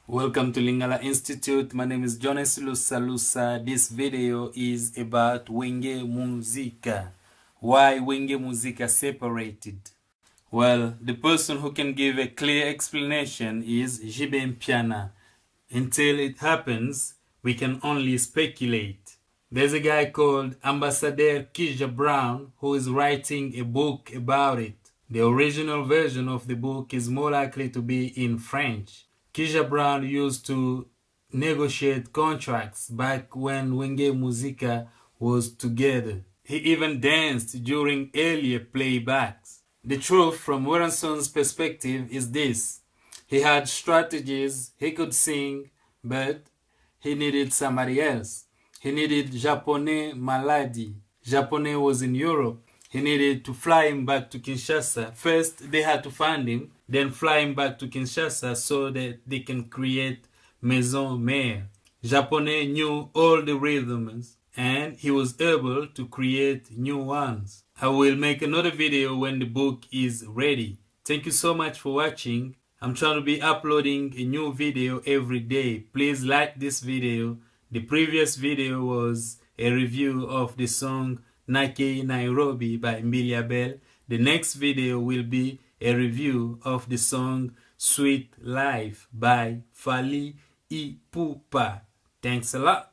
Welcome to Lingala Institute. My name is Jonas Lusa. This video is about Wenge Musica. Why Wenge Musica separated? Well, the person who can give a clear explanation is JB Mpiana. Until it happens, we can only speculate. There's a guy called Ambassadeur Kija Brown who is writing a book about it. The original version of the book is more likely to be in French. Kija Brown used to negotiate contracts back when Wenge Musica was together. He even danced during earlier playbacks. The truth from Werrason's perspective is this. He had strategies, he could sing, but he needed somebody else. He needed Japonais maladi. Japonais was in Europe. He needed to fly him back to Kinshasa. First, they had to find him, then fly him back to Kinshasa so that they can create Maison. Japonais knew all the rhythms, and he was able to create new ones. I will make another video when the book is ready. Thank you so much for watching. I'm trying to be uploading a new video every day. Please like this video. The previous video was a review of the song Nake Nairobi by Mbilia Bell. The next video will be a review of the song Sweet Life by Fally Ipupa. Thanks a lot.